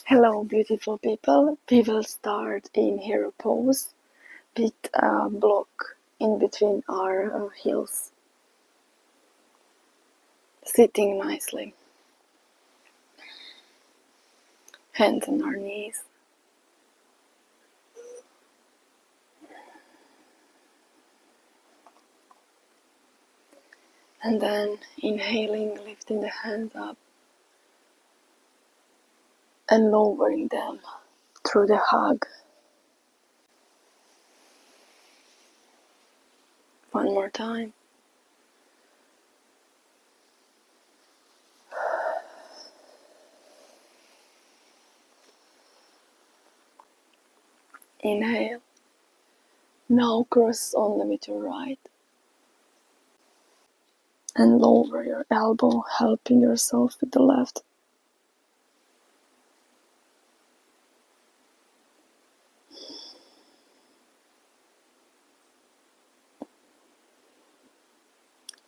Hello beautiful people, we will start in hero pose with a block in between our heels, sitting nicely, hands on our knees. And then inhaling, lifting the hands up and lowering them through the hug. One more time. Inhale. Now cross only with your right. And lower your elbow, helping yourself with the left.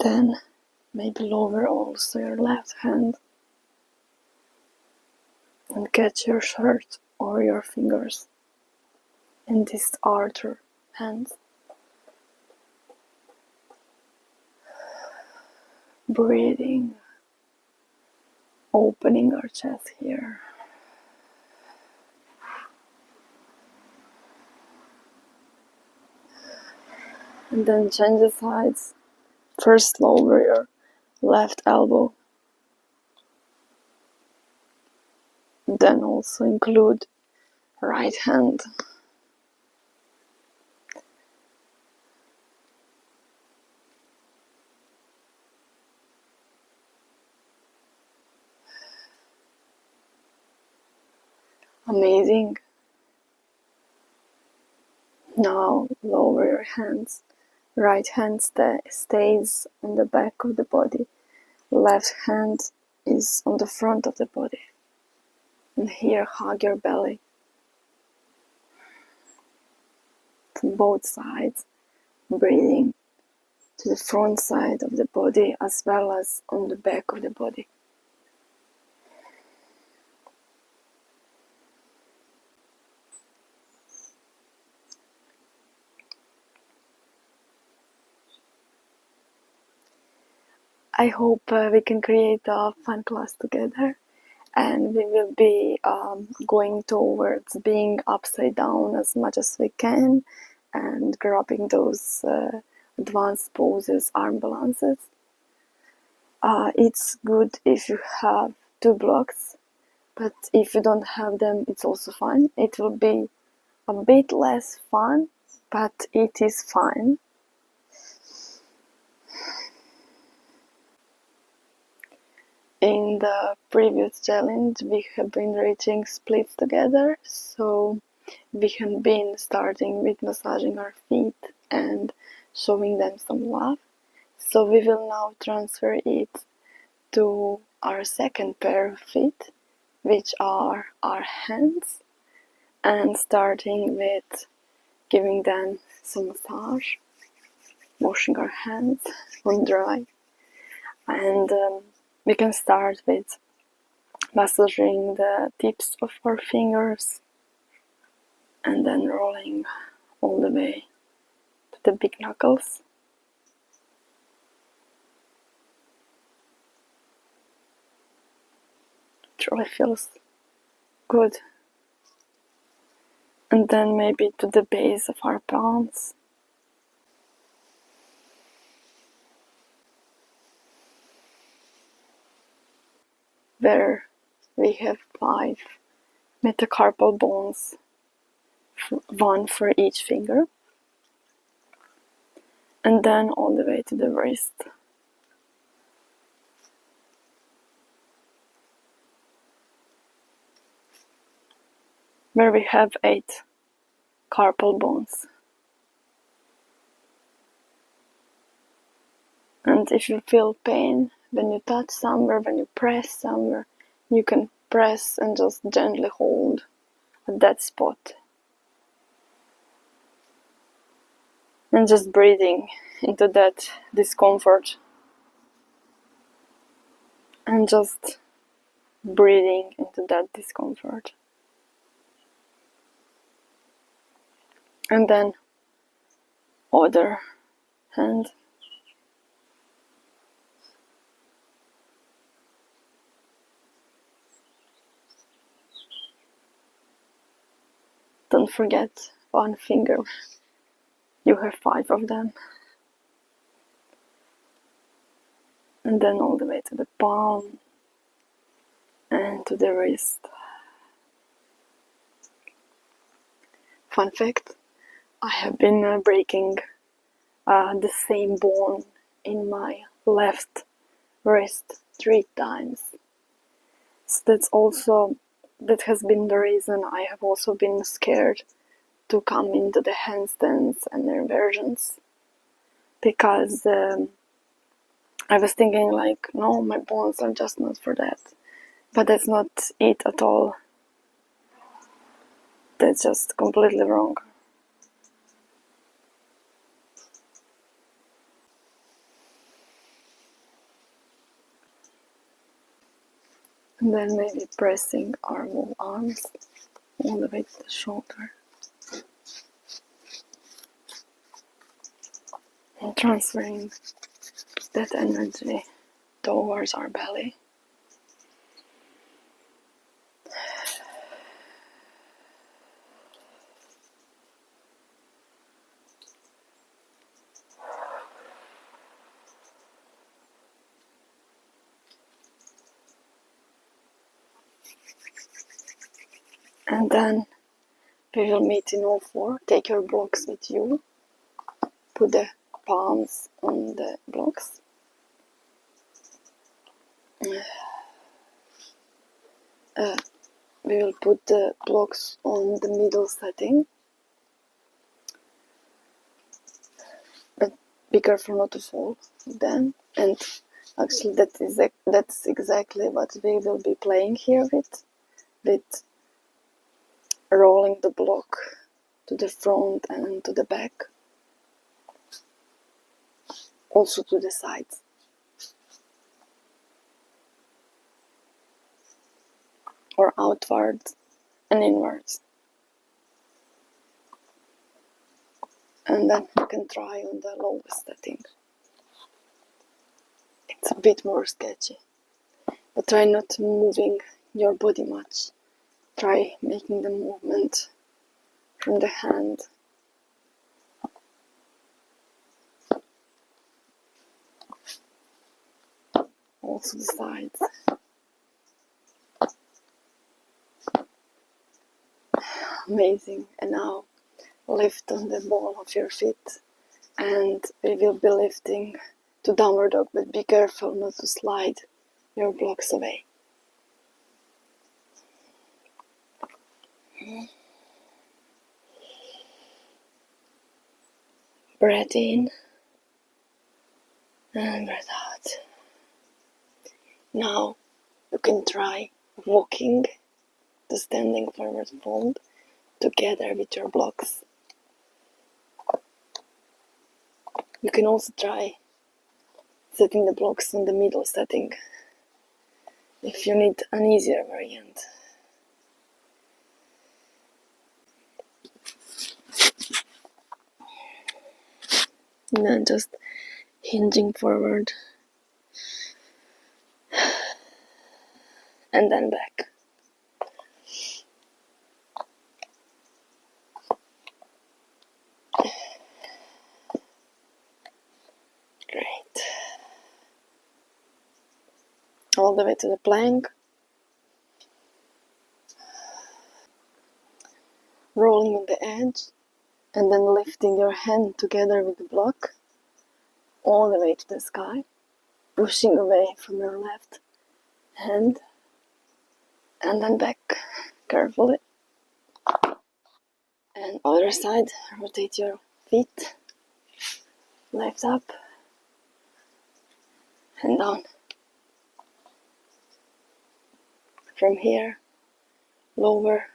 Then maybe lower also your left hand and catch your shirt or your fingers in these outer hands. Breathing, opening our chest here. And then change the sides. First lower your left elbow. Then also include right hand. Amazing. Now lower your hands. Right hand stays on the back of the body. Left hand is on the front of the body. And here hug your belly. To both sides. Breathing to the front side of the body as well as on the back of the body. I hope we can create a fun class together, and we will be going towards being upside down as much as we can and grabbing those advanced poses, arm balances. It's good if you have 2 blocks, but if you don't have them, it's also fine. It will be a bit less fun, but it is fine. In the previous challenge, we have been reaching splits together, so we have been starting with massaging our feet and showing them some love. So we will now transfer it to our second pair of feet, which are our hands, and starting with giving them some massage, washing our hands on dry, and we can start with massaging the tips of our fingers and then rolling all the way to the big knuckles. It really feels good. And then maybe to the base of our palms. Where we have 5 metacarpal bones, 1 for each finger, and then all the way to the wrist. Where we have 8 carpal bones. And if you feel pain when you touch somewhere, when you press somewhere, you can press and just gently hold at that spot. And just breathing into that discomfort. And just breathing into that discomfort. And then other hand. Don't forget one finger. You have 5 of them. And then all the way to the palm and to the wrist. Fun fact, I have been breaking the same bone in my left wrist 3 times. So that has been the reason I have also been scared to come into the handstands and inversions, because I was thinking like, no, my bones are just not for that. But that's not it at all. That's just completely wrong. And then maybe pressing our whole arms all the way to the shoulder. And transferring that energy towards our belly. And then we will meet in all 4. Take your blocks with you. Put the palms on the blocks. We will put the blocks on the middle setting. But be careful not to fall then. And actually that's exactly what we will be playing here with rolling the block to the front and to the back, also to the sides. Or outwards and inwards. And then you can try on the lowest setting. It's a bit more sketchy, but try not moving your body much. Try making the movement from the hand. Also the sides. Amazing. And now lift on the ball of your feet, and we will be lifting to downward dog, but be careful not to slide your blocks away. Breath in and breath out. Now you can try walking the standing forward fold together with your blocks. You can also try setting the blocks on the middle setting if you need an easier variant. And then just hinging forward and then back. Great. All the way to the plank. Rolling on the edge and then lifting your hand together with the block all the way to the sky, pushing away from your left hand and then back carefully. And other side, rotate your feet, lift up and down. From here, lower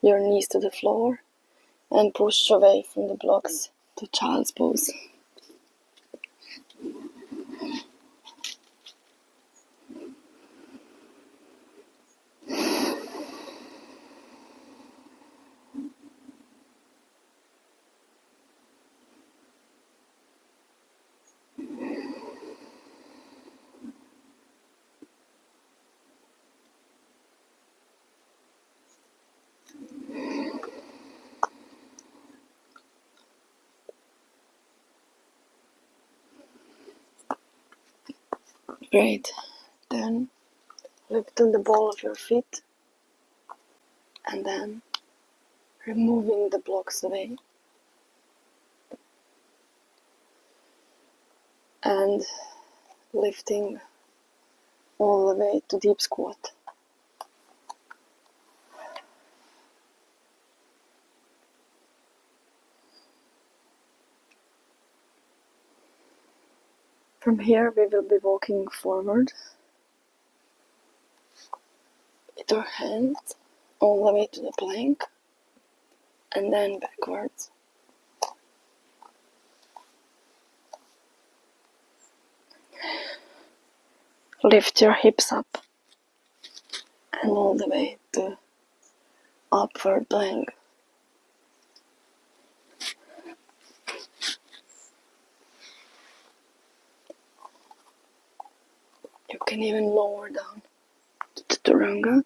your knees to the floor and push away from the blocks to child's pose. Great. Then lift on the ball of your feet and then removing the blocks away and lifting all the way to deep squat. From here we will be walking forward with our hands all the way to the plank and then backwards. Lift your hips up and all the way to upward plank. You can even lower down to Chaturanga.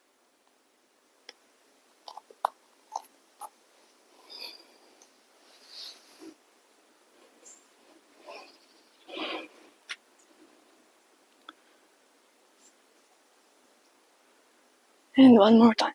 And one more time.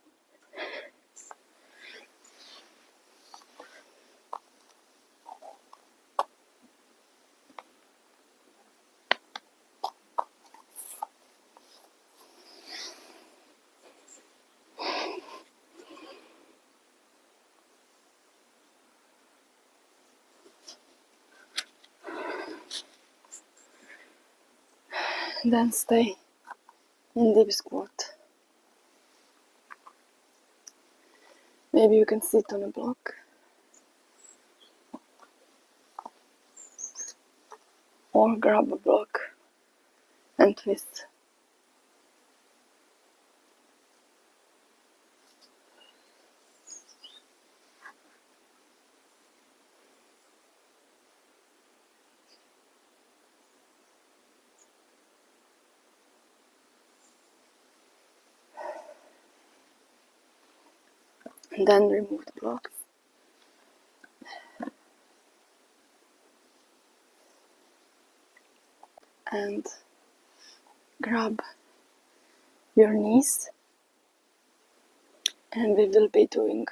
And then stay in deep squat. Maybe you can sit on a block or grab a block and twist. And then remove the blocks. And grab your knees. And we will be doing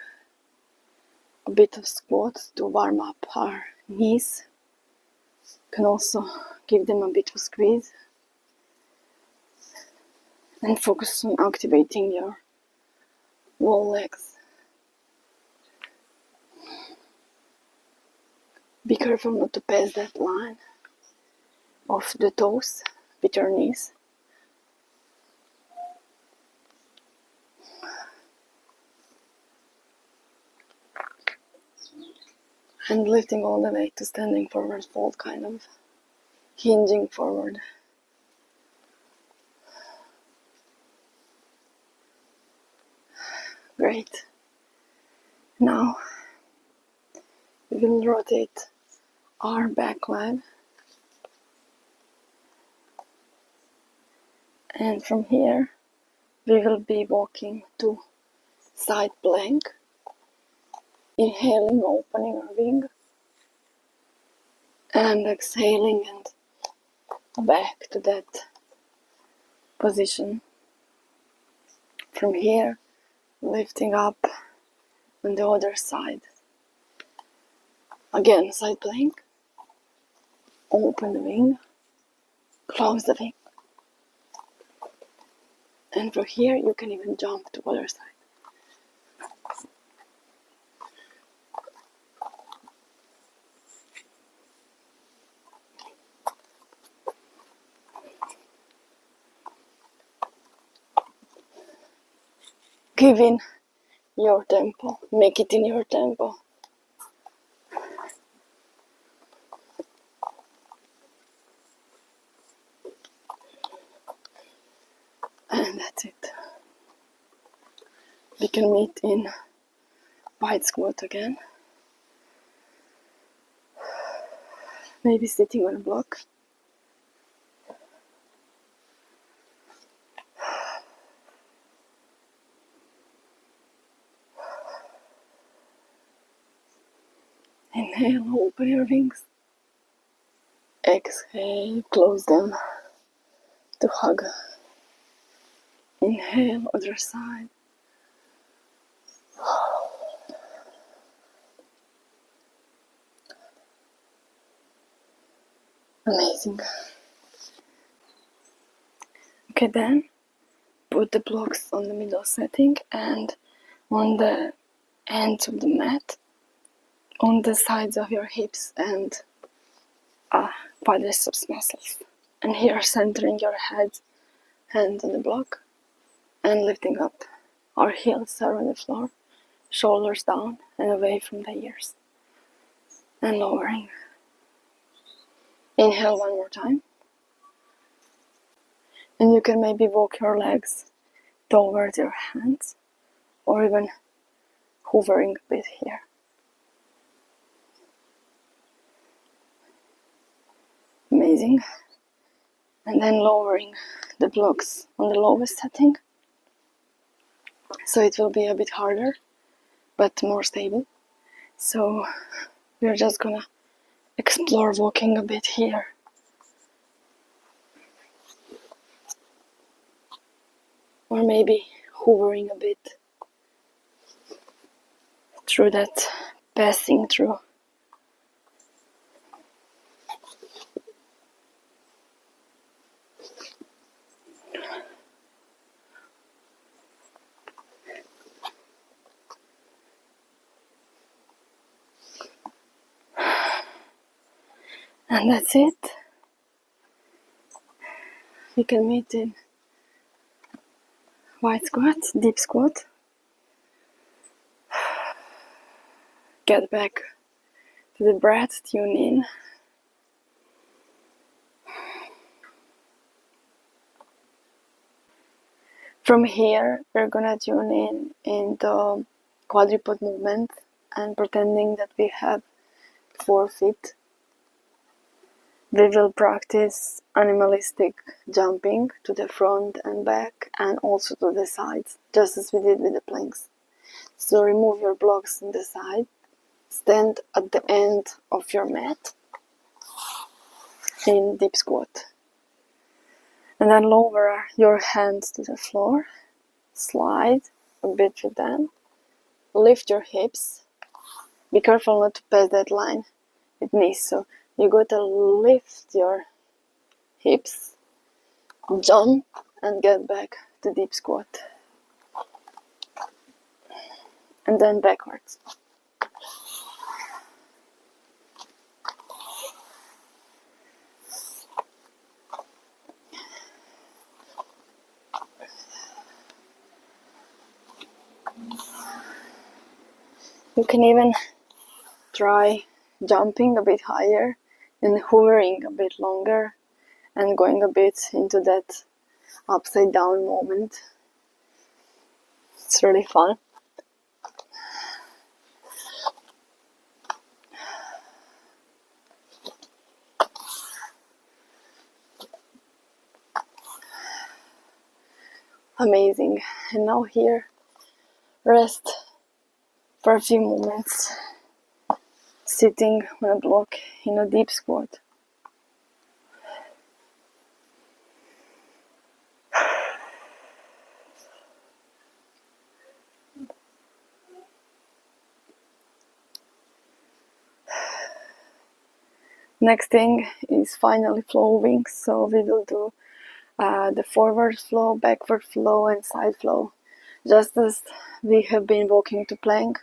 a bit of squats to warm up our knees. You can also give them a bit of squeeze. And focus on activating your wall legs. Be careful not to pass that line of the toes with your knees. And lifting all the way to standing forward fold, kind of hinging forward. Great. Now we will rotate our back leg. And from here we will be walking to side plank. Inhaling, opening our wing. And exhaling and back to that position. From here, lifting up on the other side. Again, side plank. Open the wing. Close the wing. And from here, you can even jump to the other side. Give in your tempo. Make it in your tempo. And that's it. We can meet in wide squat again. Maybe sitting on a block. Inhale, open your wings. Exhale, close them. to hug. Inhale, other side. Amazing. Okay, then put the blocks on the middle setting and on the ends of the mat, on the sides of your hips and quadriceps muscles. And here centering your head, hands on the block, and lifting up. Our heels are on the floor, shoulders down and away from the ears. And lowering. Inhale one more time. And you can maybe walk your legs towards your hands, or even hovering a bit here. Amazing. And then lowering the blocks on the lowest setting. So it will be a bit harder, but more stable. So we're just gonna explore walking a bit here. Or maybe hovering a bit through that, passing through. And that's it. We can meet in wide squat, deep squat. Get back to the breath, tune in. From here, we're gonna tune in the quadruped movement and pretending that we have 4 feet. We will practice animalistic jumping to the front and back and also to the sides, just as we did with the planks. So remove your blocks on the side, stand at the end of your mat in deep squat. And then lower your hands to the floor, slide a bit with them, lift your hips. Be careful not to pass that line with knees, so you gotta lift your hips, jump, and get back to deep squat. And then backwards. You can even try jumping a bit higher and hovering a bit longer and going a bit into that upside down moment. It's really fun. Amazing. And now here, rest for a few moments, sitting on a block in a deep squat. Next thing is finally flowing, so we will do the forward flow, backward flow and side flow. Just as we have been walking to plank,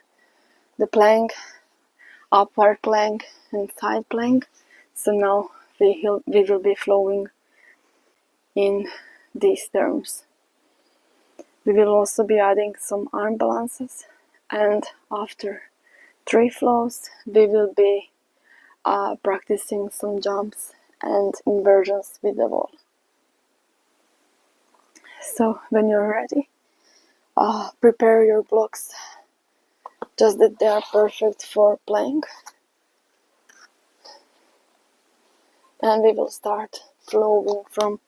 the plank, upward plank and side plank. So now we will be flowing in these terms. We will also be adding some arm balances, and after 3 flows we will be practicing some jumps and inversions with the wall. So when you're ready, prepare your blocks just that they are perfect for plank, and we will start flowing from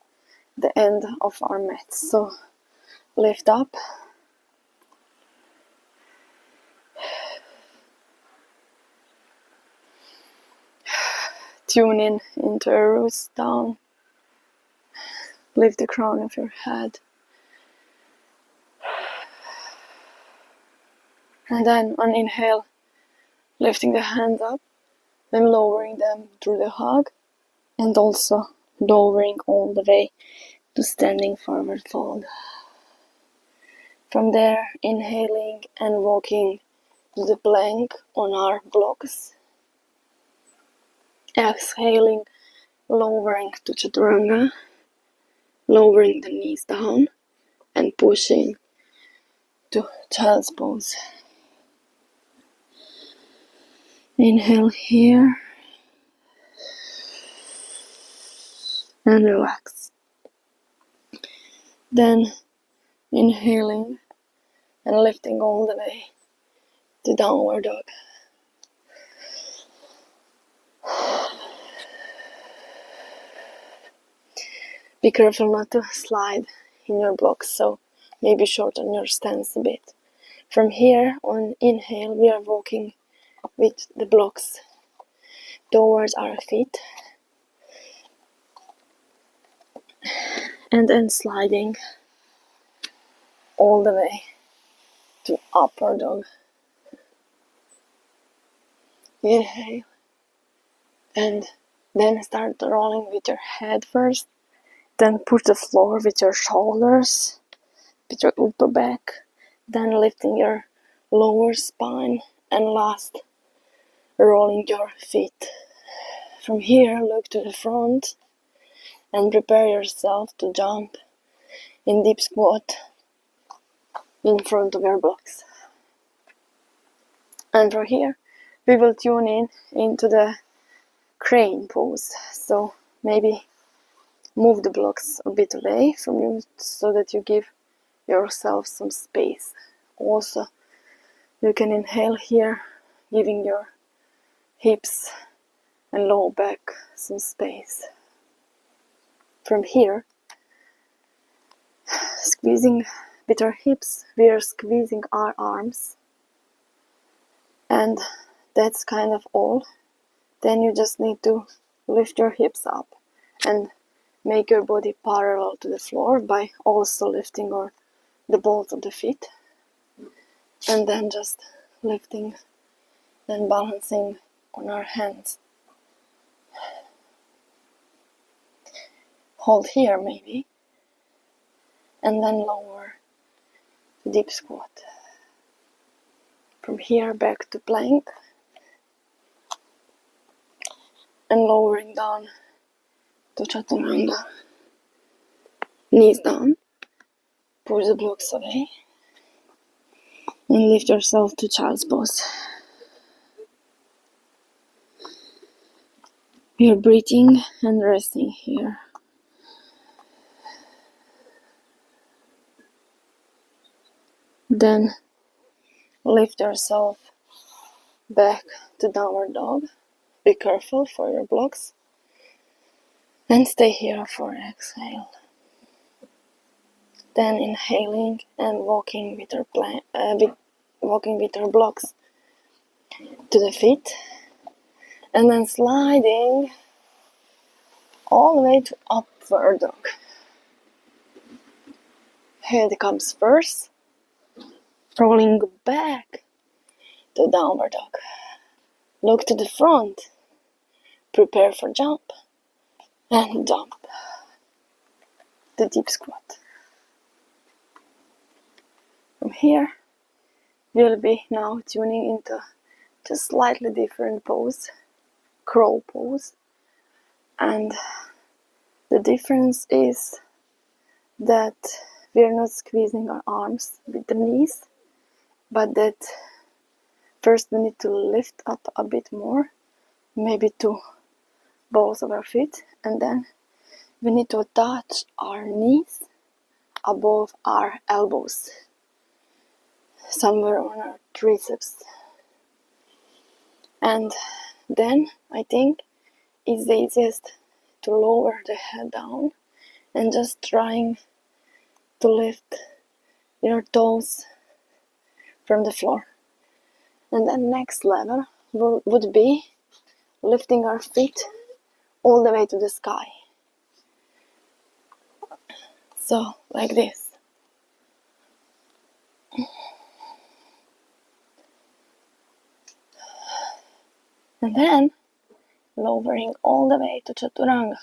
the end of our mat. So lift up, tune in into your roots down, lift the crown of your head. And then on inhale, lifting the hands up, then lowering them through the hug, and also lowering all the way to standing forward fold. From there, inhaling and walking to the plank on our blocks. Exhaling, lowering to chaturanga, lowering the knees down and pushing to child's pose. Inhale here and relax. Then inhaling and lifting all the way to downward dog. Be careful not to slide in your blocks, so maybe shorten your stance a bit. From here on inhale, we are walking with the blocks towards our feet, and then sliding all the way to upward dog. Inhale, and then start rolling with your head first, then push the floor with your shoulders, with your upper back, then lifting your lower spine, and last, rolling your feet. From here, look to the front and prepare yourself to jump in deep squat in front of your blocks. And from here, we will tune in into the crane pose. So maybe move the blocks a bit away from you so that you give yourself some space. Also, you can inhale here, giving your hips and low back some space. From here, squeezing with our hips, we are squeezing our arms, and that's kind of all. Then you just need to lift your hips up and make your body parallel to the floor by also lifting the balls of the feet, and then just lifting and balancing on our hands. Hold here maybe, and then lower to deep squat. From here back to plank, and lowering down to chaturanga. Knees down, push the blocks away, and lift yourself to child's pose. We are breathing and resting here. Then lift yourself back to downward dog. Be careful for your blocks. And stay here for exhale. Then inhaling and walking with your blocks to the feet. And then sliding all the way to upward dog. Head comes first. Rolling back to downward dog. Look to the front. Prepare for jump. And jump. The deep squat. From here, we'll be now tuning into just slightly different pose. Crow pose. And the difference is that we are not squeezing our arms with the knees, but that first we need to lift up a bit more, maybe to balls of our feet, and then we need to attach our knees above our elbows, somewhere on our triceps. And then I think it's the easiest to lower the head down and just trying to lift your toes from the floor. And then next level would be lifting our feet all the way to the sky. So, like this. And then, lowering all the way to Chaturanga.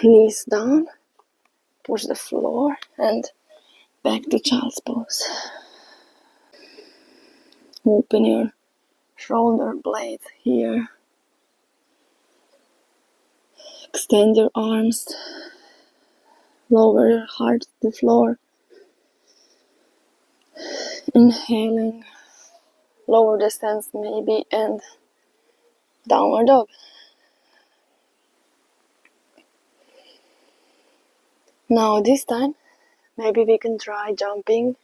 Knees down, push the floor, and back to Child's Pose. Open your shoulder blades here. Extend your arms. Lower your heart to the floor. Inhaling. Lower the stance maybe and downward dog. Now this time, maybe we can try jumping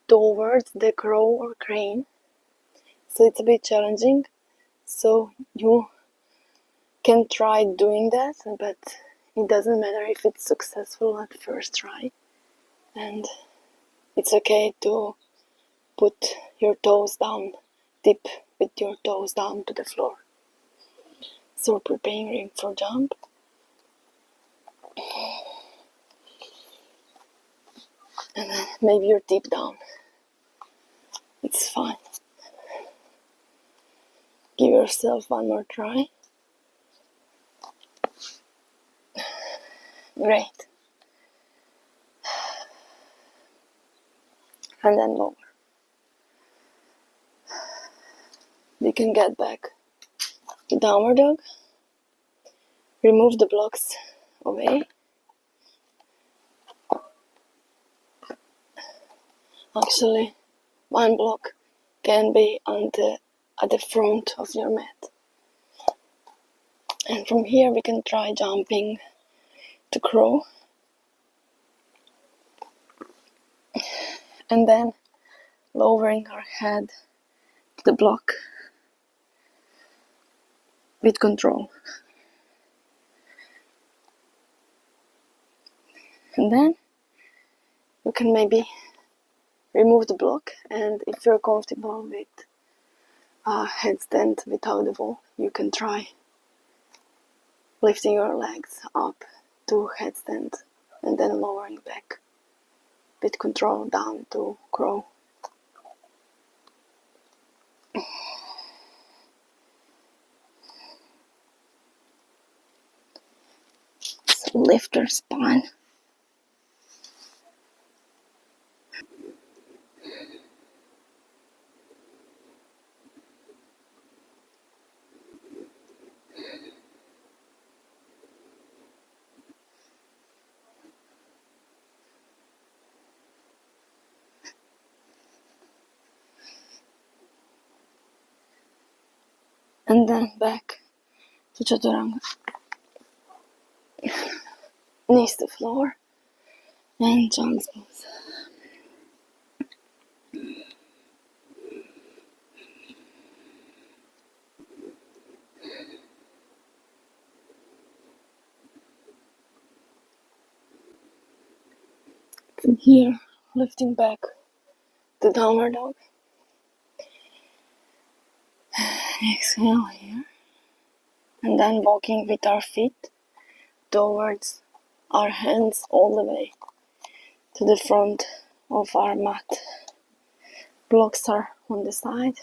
towards the crow or crane. So it's a bit challenging. So you can try doing that, but it doesn't matter if it's successful at first try. And it's okay to put your toes down, dip with your toes down to the floor. So preparing for jump. And then maybe you're deep down. It's fine. Give yourself one more try. Great. And then lower. We can get back to downward dog. Remove the blocks away. Actually, one block can be at the front of your mat. And from here we can try jumping to crow. And then lowering our head to the block with control. And then you can maybe remove the block, and if you're comfortable with a headstand without the wall, you can try lifting your legs up to headstand and then lowering back with control down to crow. So lift your spine. And then back to Chaturanga. Knees to floor and Child's Pose. From here, lifting back to downward dog. Exhale here. And then walking with our feet towards our hands all the way to the front of our mat. Blocks are on the side.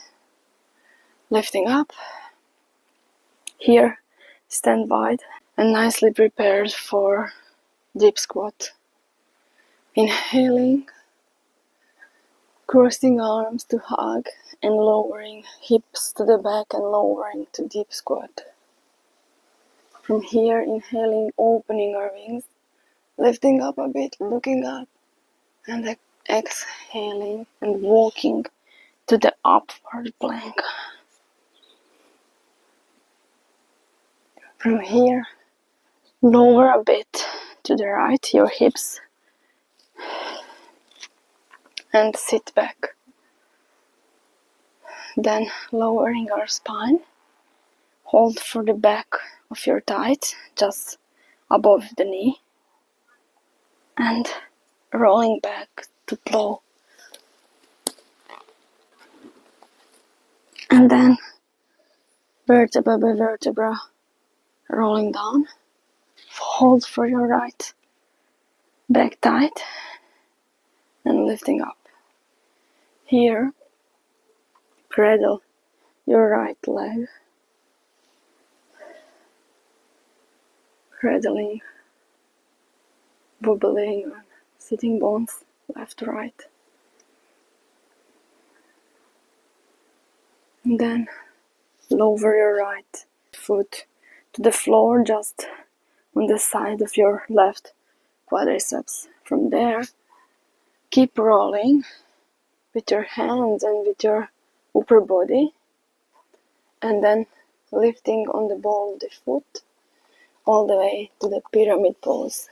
Lifting up. Here, stand wide and nicely prepared for deep squat. Inhaling, crossing arms to hug and lowering hips to the back and lowering to deep squat. From here, inhaling, opening our wings, lifting up a bit, looking up, and exhaling and walking to the upward plank. From here, lower a bit to the right, your hips, and sit back. Then lowering our spine, hold for the back of your thighs, just above the knee, and rolling back to plow. And then vertebra by vertebra, rolling down Hold for your right back tight and lifting up. Here, cradle your right leg, cradling, wobbling on sitting bones, left to right. And then lower your right foot to the floor just on the side of your left quadriceps. From there, keep rolling with your hands and with your upper body, and then lifting on the ball of the foot all the way to the pyramid pose.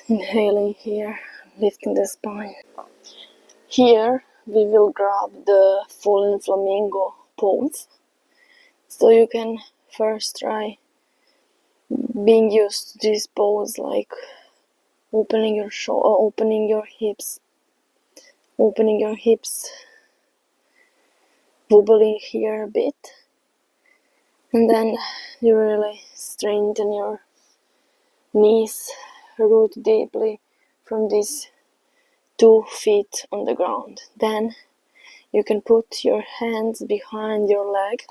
Inhaling here, lifting the spine. Here we will grab the fallen flamingo pose. So you can first try being used to this pose, like opening your opening your hips, wobbling here a bit, and then you really strengthen your knees, root deeply from these 2 feet on the ground. Then you can put your hands behind your leg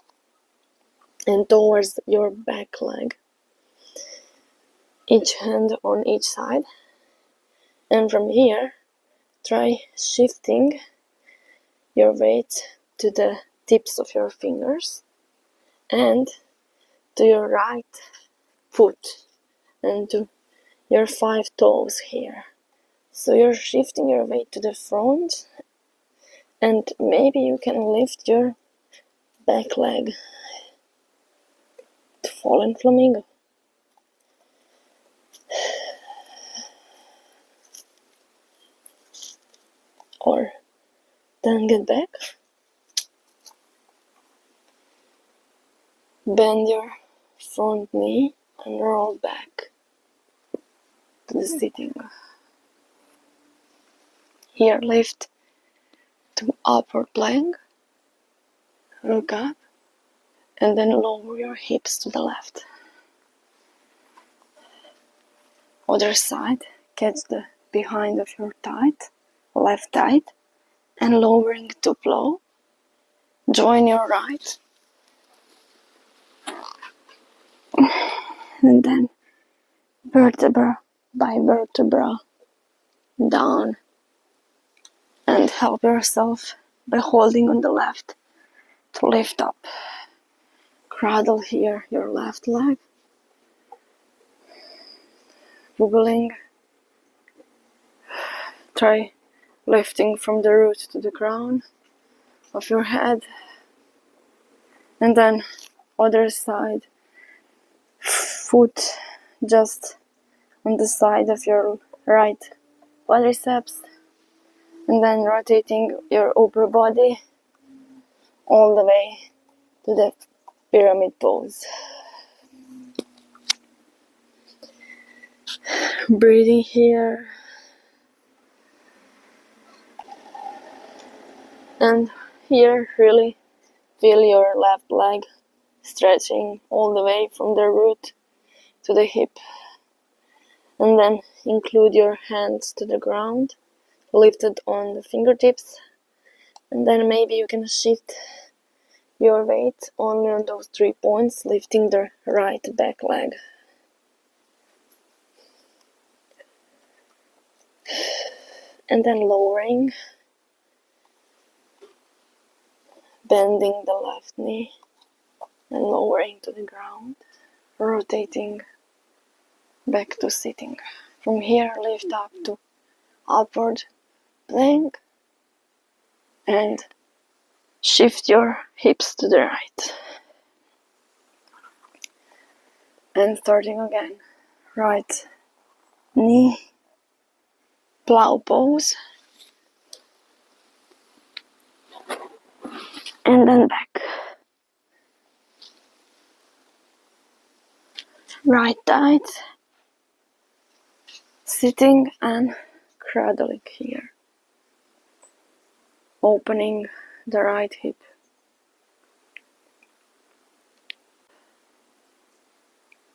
and towards your back leg, each hand on each side, and from here try shifting your weight to the tips of your fingers and to your right foot and to your 5 toes here. So you're shifting your weight to the front, and maybe you can lift your back leg to fallen flamingo. Or then get back, bend your front knee and roll back to the sitting. Here lift to upward plank, look up, and then lower your hips to the left. Other side, catch the behind of your thigh, left thigh, and lowering to flow. Join your right, and then vertebra by vertebra down, and help yourself by holding on the left to lift up. Cradle here your left leg, wobbling. Try lifting from the root to the crown of your head, and then other side, foot just on the side of your right quadriceps, and then rotating your upper body all the way to the pyramid pose. Breathing here, and here really feel your left leg stretching all the way from the root to the hip, and then include your hands to the ground, lifted on the fingertips, and then maybe you can shift your weight only on those 3 points, lifting the right back leg. And then lowering, bending the left knee and lowering to the ground, rotating back to sitting. From here, lift up to upward plank and shift your hips to the right. And starting again, right knee, plow pose, and then back. Right thigh, sitting and cradling here. Opening the right hip.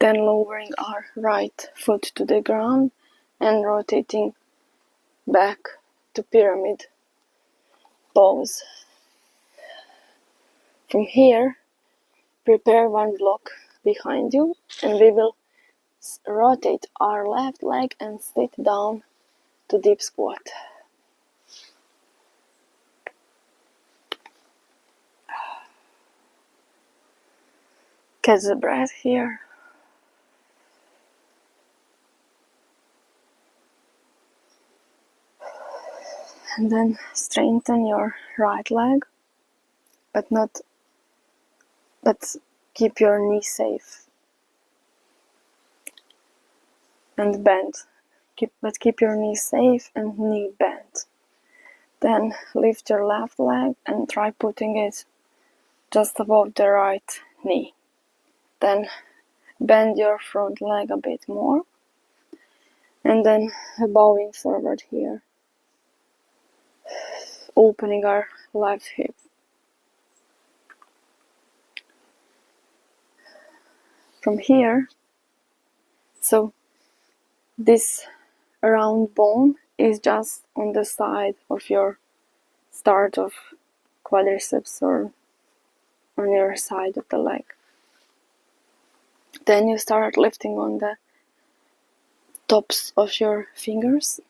Then lowering our right foot to the ground and rotating back to pyramid pose. From here, prepare one block behind you and we will rotate our left leg and sit down to deep squat. Catch the breath here. And then strengthen your right leg, but keep your knee safe. And bend. Keep your knee safe and knee bent. Then lift your left leg and try putting it just above the right knee. Then bend your front leg a bit more. And then bowing forward here. Opening our left hip. From here, so this round bone is just on the side of your start of quadriceps or on your side of the leg. Then you start lifting on the tops of your fingers,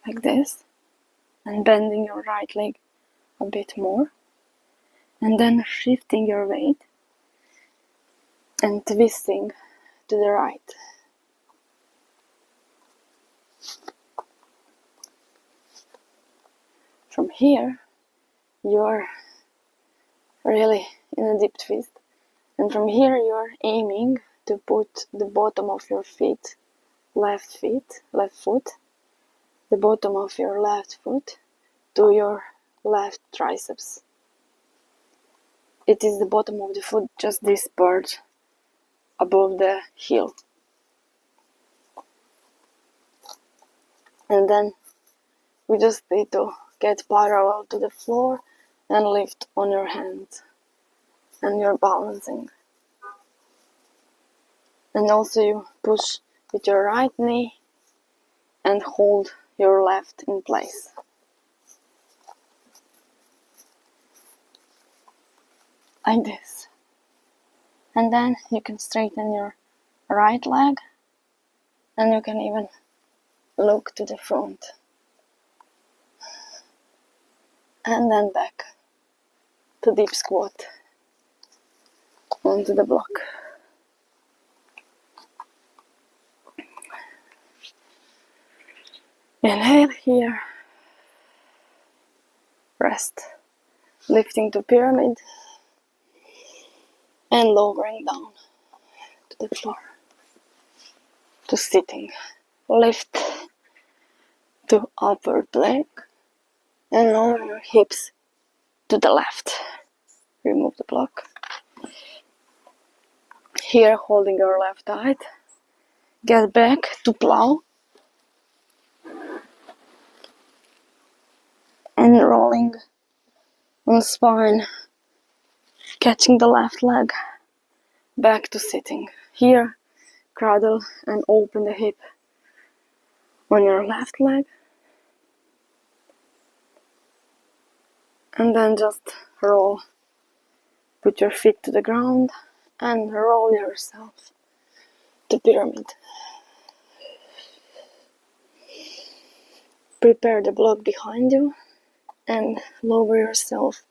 like this, and bending your right leg a bit more, and then shifting your weight and twisting to the right. From here, you are really in a deep twist, and from here you are aiming to put the bottom of your left foot, the bottom of your left foot to your left triceps. It is the bottom of the foot, just this part above the heel. And then we just need to get parallel to the floor and lift on your hands. And you're balancing. And also you push with your right knee and hold your left in place. Like this. And then you can straighten your right leg and you can even look to the front. And then back to deep squat onto the block. Inhale here. Rest. Lifting to pyramid and lowering down to the floor. To sitting. Lift to upward plank and lower your hips to the left. Remove the block. Here, holding your left tight. Get back to plow. And rolling on spine. Catching the left leg. Back to sitting. Here, cradle and open the hip on your left leg. And then just roll. Put your feet to the ground and roll yourself to pyramid. Prepare the block behind you and lower yourself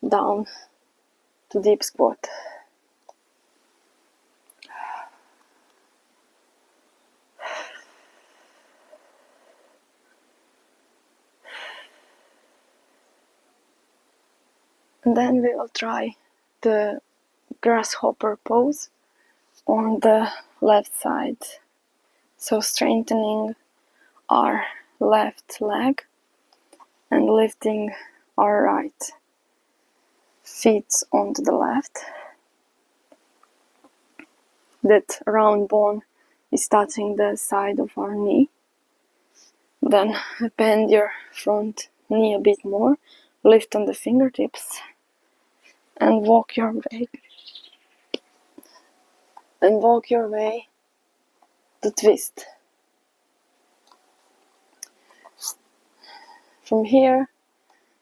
down to deep squat. And then we will try the grasshopper pose on the left side. So strengthening our left leg and lifting our right feet onto the left. That round bone is touching the side of our knee. Then bend your front knee a bit more, lift on the fingertips and walk your way and walk your way to twist. From here,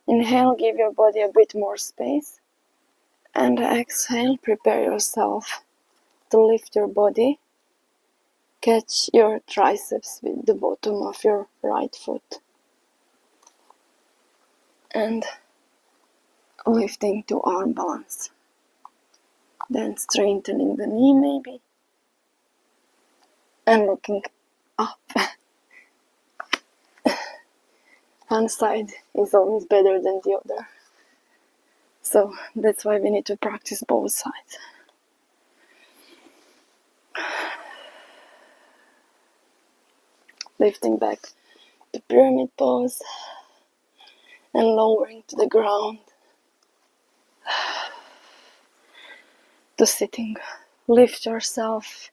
inhale, give your body a bit more space, and exhale, prepare yourself to lift your body. Catch your triceps with the bottom of your right foot and lifting to arm balance. Then strengthening the knee maybe and looking up. One side is always better than the other, so that's why we need to practice both sides. Lifting back to pyramid pose and lowering to the ground to sitting. Lift yourself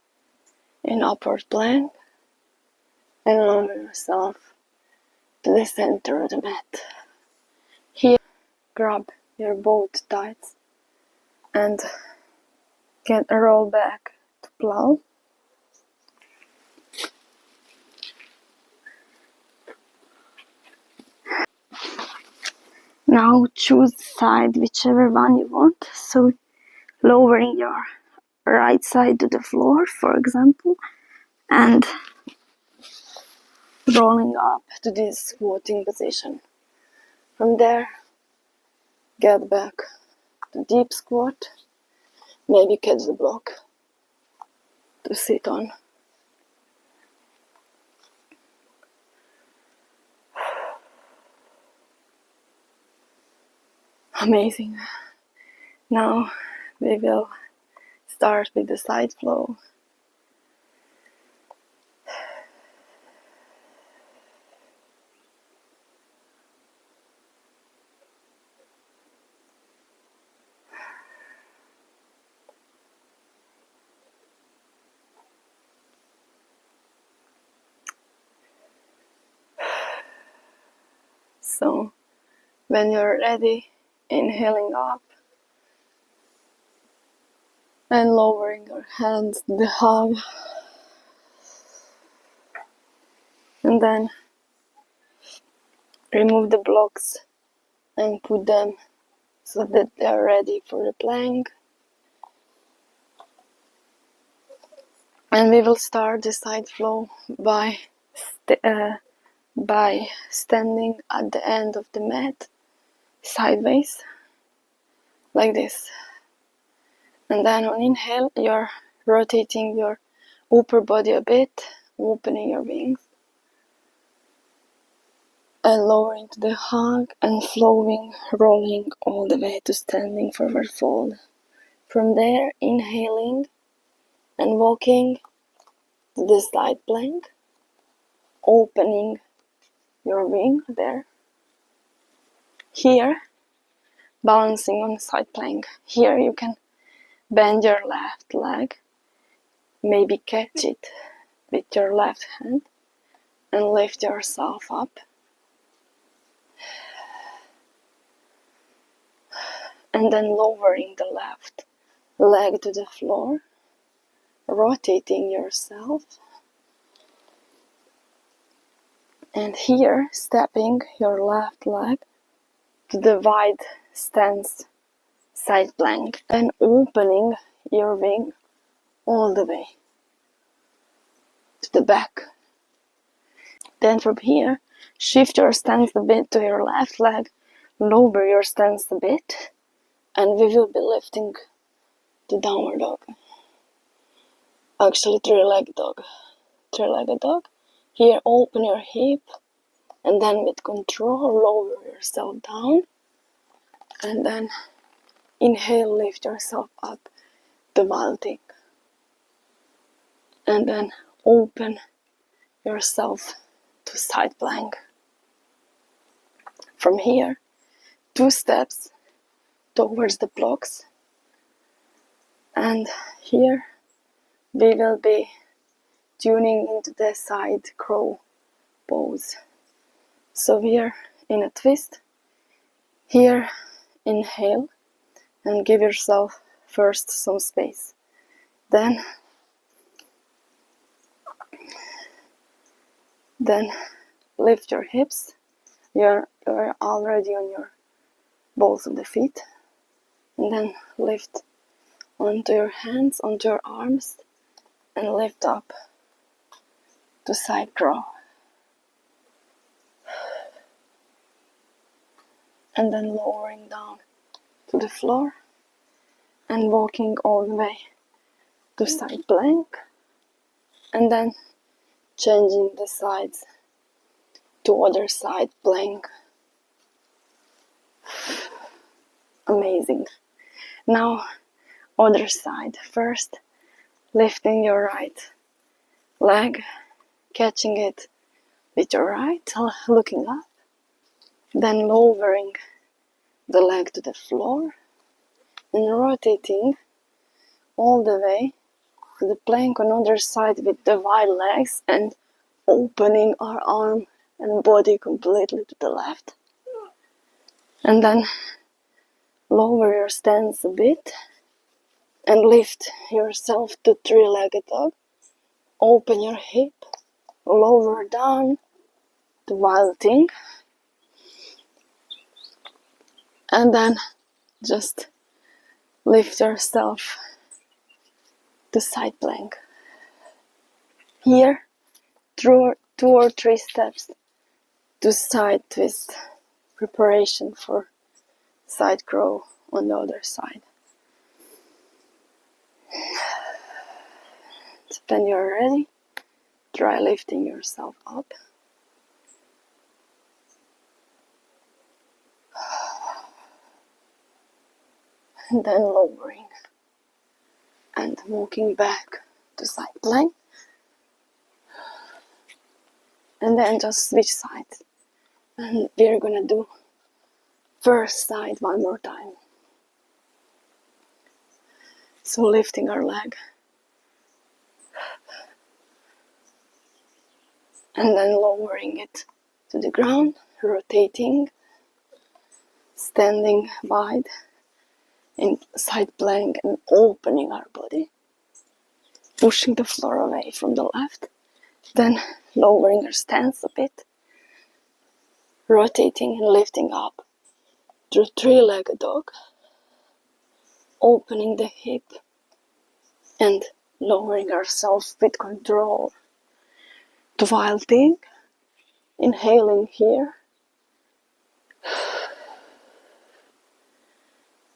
in upward plank and lower yourself to the center of the mat. Here, grab your both thighs and get a roll back to plow. Now choose side, whichever one you want. So lowering your right side to the floor, for example, and rolling up to this squatting position. From there, get back to deep squat. Maybe catch the block to sit on. Amazing. Now we will start with the side flow. So when you're ready, inhaling up and lowering your hands to the hug, and then remove the blocks and put them so that they are ready for the plank. And we will start the side flow by standing at the end of the mat sideways like this. And then on inhale, you're rotating your upper body a bit, opening your wings, and lowering to the hug and flowing, rolling all the way to standing forward fold. From there, inhaling and walking to the side plank, opening your wing there. Here, balancing on side plank. Here you can bend your left leg, maybe catch it with your left hand and lift yourself up. And then lowering the left leg to the floor, rotating yourself. And here, stepping your left leg to the wide stance side plank, and opening your wing all the way to the back. Then from here, shift your stance a bit to your left leg, lower your stance a bit, and we will be lifting the downward dog. Actually, three-legged dog. Here, open your hip, and then with control, lower yourself down, and then inhale, lift yourself up to vaulting, and then open yourself to side plank. From here, 2 steps towards the blocks, and here we will be tuning into the side crow pose. So we are in a twist. Here, inhale and give yourself first some space. Then Then lift your hips. You're already on your balls of the feet. And then lift onto your hands, onto your arms, and lift up to side crow. And then lowering down to the floor and walking all the way to side plank. And then changing the sides to other side plank. Amazing. Now, other side. First, lifting your right leg, catching it with your right, looking up. Then lowering the leg to the floor and rotating all the way to the plank on other side with the wide legs and opening our arm and body completely to the left. And then lower your stance a bit and lift yourself to three-legged dog. Open your hip, lower down to wild thing. And then just lift yourself to side plank. Here, two or three steps to side twist. Preparation for side crow on the other side. So when you're ready, try lifting yourself up. And then lowering and walking back to side plank. And then just switch sides. And we're gonna do first side one more time. So lifting our leg. And then lowering it to the ground, rotating, standing wide in side plank and opening our body. Pushing the floor away from the left. Then lowering our stance a bit. Rotating and lifting up to three-legged dog. Opening the hip and lowering ourselves with control to wild thing. Inhaling here.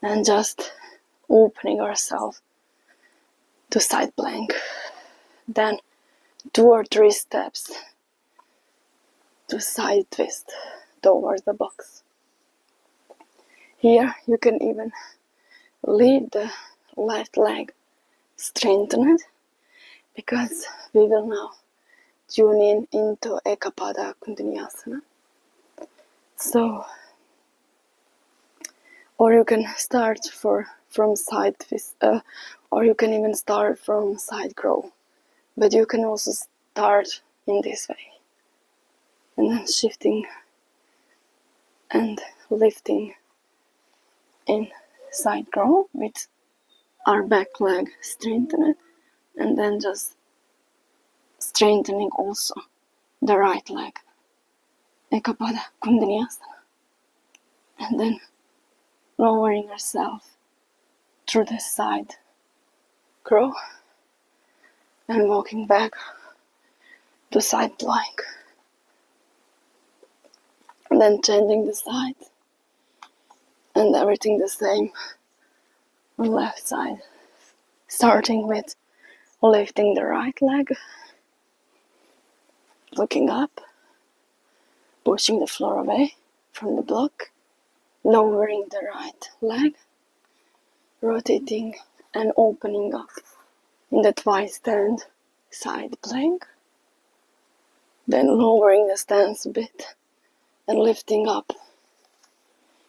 And just opening ourselves to side plank. Then 2 or 3 steps to side twist towards the box. Here you can even leave the left leg straightened because we will now tune in into Ekapada Koundinyasana. So, or you can start from side twist, or you can even start from side crow. But you can also start in this way. And then shifting and lifting in side crow with our back leg straightened. And then just strengthening also the right leg. Ekapada Koundinyasana. And then lowering yourself through the side crow and walking back to side plank. And then changing the side and everything the same on left side. Starting with lifting the right leg, looking up, pushing the floor away from the block, lowering the right leg, rotating and opening up in the twice-stand side plank, then lowering the stance a bit and lifting up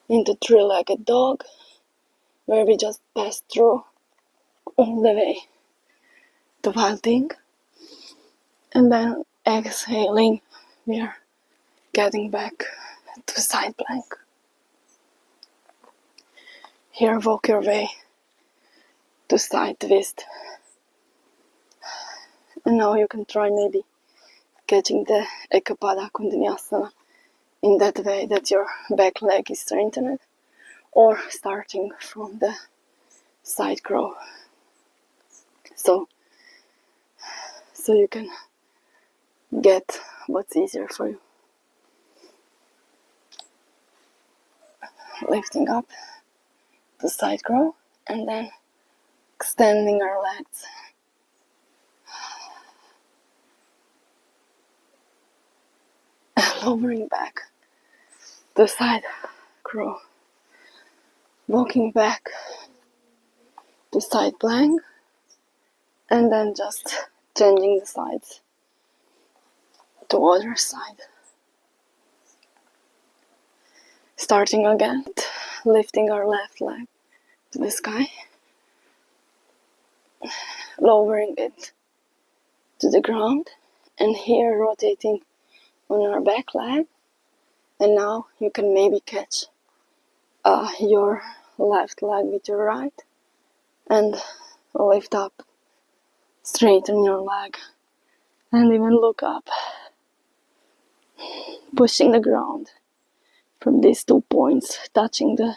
into three-legged dog, where we just pass through all the way to wild thing, and then exhaling, we are getting back to side plank. Here, walk your way to side twist. And now you can try maybe catching the Ekapada Koundinyasana in that way that your back leg is strengthened, or starting from the side crow. So you can get what's easier for you. Lifting up the side crow and then extending our legs. Lowering back the side crow. Walking back to side plank and then just changing the sides to other side. Starting again, lifting our left leg to the sky, lowering it to the ground, and here rotating on our back leg. And now you can maybe catch your left leg with your right and lift up, straighten your leg, and even look up, pushing the ground from these 2 points, touching the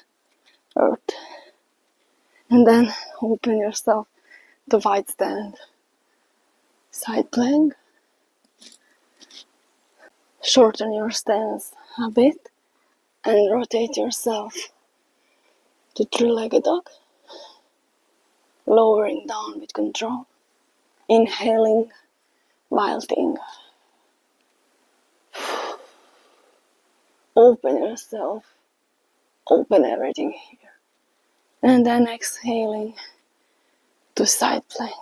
earth. And then open yourself to wide stand, side plank. Shorten your stance a bit and rotate yourself to three-legged dog. Lowering down with control. Inhaling, wilting. Open yourself. Open everything here. And then exhaling to side plank.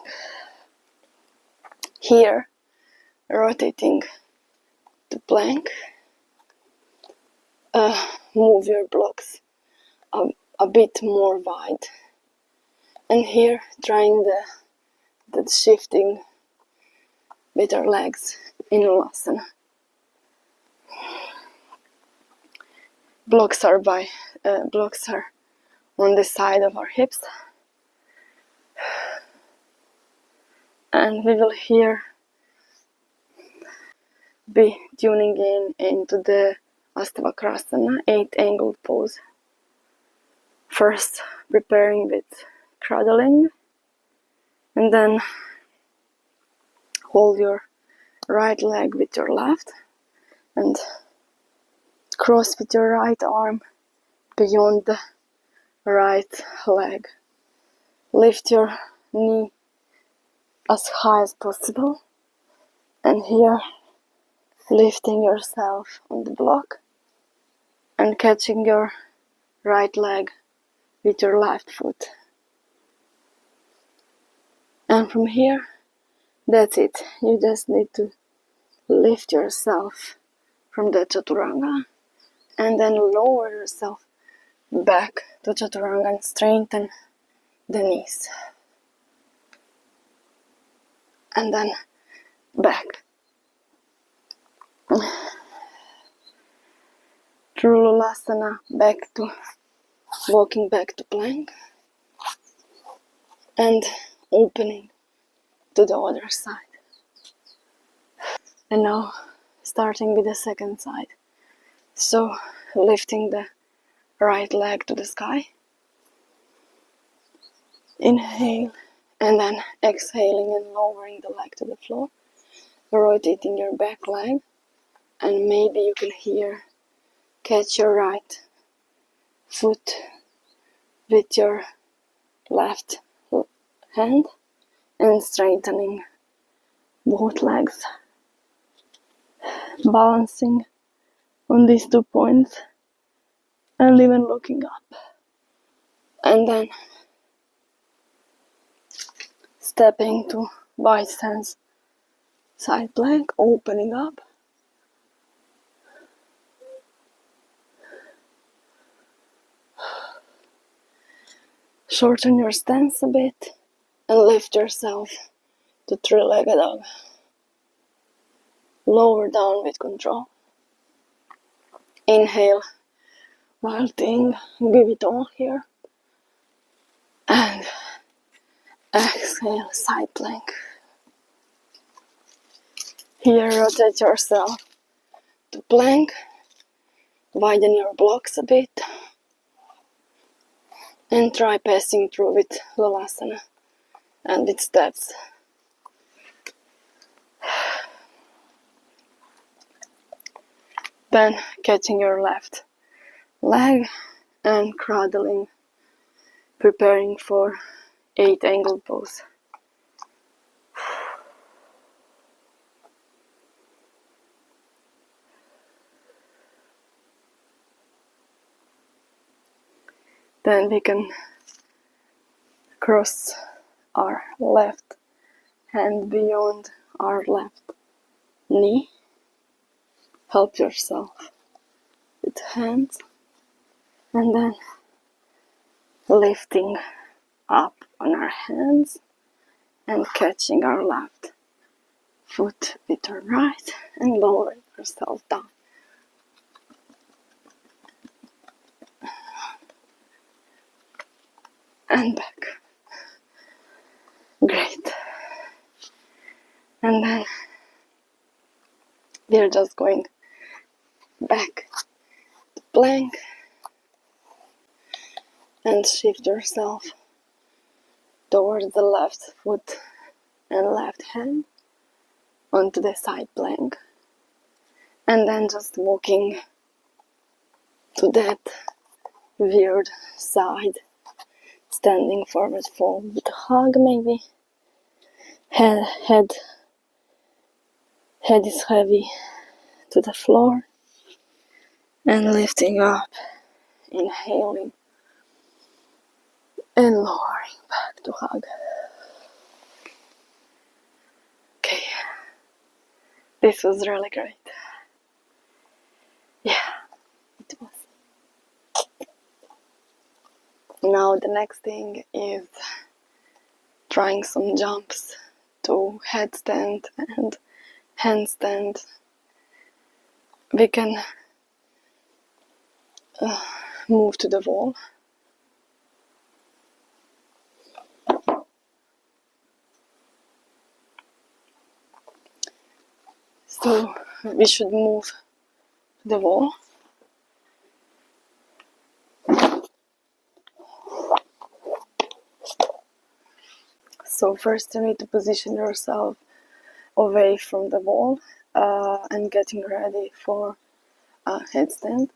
Here, rotating to plank. Move your blocks a bit more wide. And here, trying the shifting with our legs in Lolasana. Blocks are on the side of our hips. And we will here be tuning into the Astavakrasana 8-angled pose. First, preparing with cradling, and then hold your right leg with your left and cross with your right arm beyond the right leg. Lift your knee as high as possible, and here lifting yourself on the block and catching your right leg with your left foot. And from here, that's it. You just need to lift yourself from the chaturanga and then lower yourself back to chaturanga and straighten the knees. And then back. Through Lolasana, walking back to plank. And opening to the other side. And now starting with the second side. So lifting the right leg to the sky. Inhale and then exhaling and lowering the leg to the floor. Rotating your back leg, and maybe you can here catch your right foot with your left hand and straightening both legs, balancing on these 2 points and even looking up, and then stepping to wide stance side plank, opening up. Shorten your stance a bit and lift yourself to three-legged dog. Lower down with control. Inhale, wilting, give it all here. And exhale, side plank. Here, rotate yourself to plank, widen your blocks a bit, and try passing through with Lolasana and with steps. Then catching your left leg and cradling, preparing for 8 angled pose. Then we can cross our left hand beyond our left knee. Help yourself with hands and then lifting up on our hands and catching our left foot with our right and lowering ourselves down. And back. Great. And then we're just going back to plank and shift yourself towards the left foot and left hand onto the side plank. And then just walking to that weird side standing forward fold with a hug maybe. Head is heavy to the floor and lifting up, inhaling and lowering back to hug. Okay, this was really great. Yeah, it was. Now the next thing is trying some jumps to headstand and handstand. We can move to the wall. So we should move to the wall. So first you need to position yourself away from the wall and getting ready for a headstand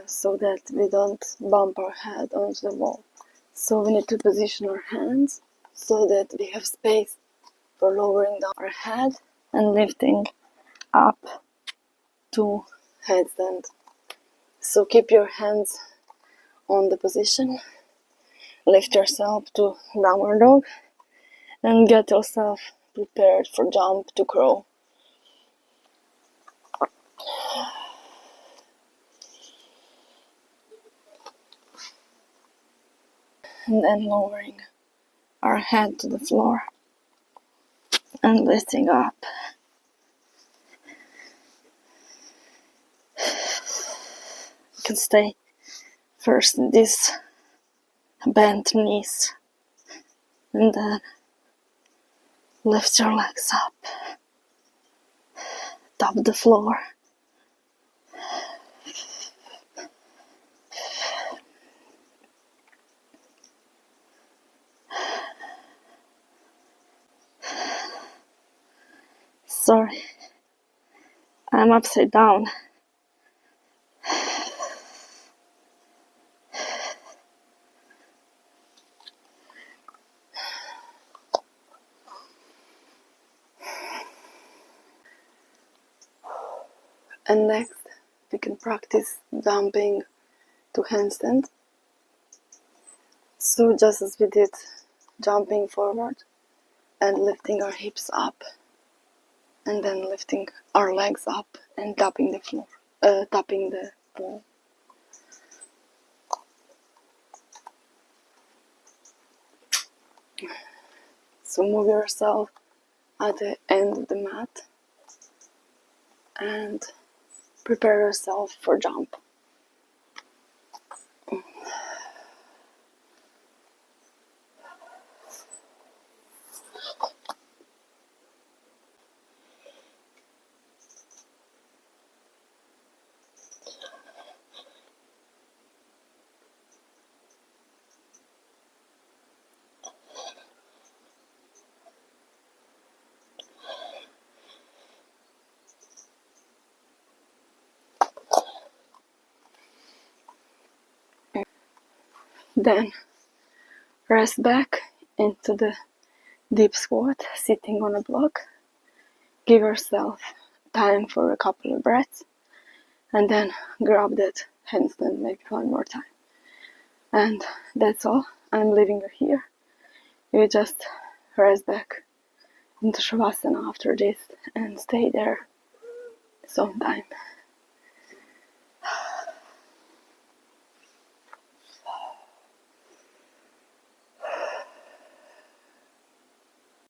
so that we don't bump our head onto the wall. So we need to position our hands so that we have space for lowering down our head and lifting up to headstand. So keep your hands on the position, lift yourself to downward dog and get yourself prepared for jump to crow. And then lowering our head to the floor and lifting up. You can stay first in this bent knees and then lift your legs up, tap the floor. Sorry, I'm upside down. And next, we can practice jumping to handstand. So just as we did, jumping forward and lifting our hips up, and then lifting our legs up and tapping the floor, tapping the wall. So move yourself at the end of the mat and prepare yourself for jump. Then rest back into the deep squat, sitting on a block. Give yourself time for a couple of breaths, and then grab that handstand maybe one more time. And that's all. I'm leaving you here. You just rest back into Shavasana after this and stay there some time.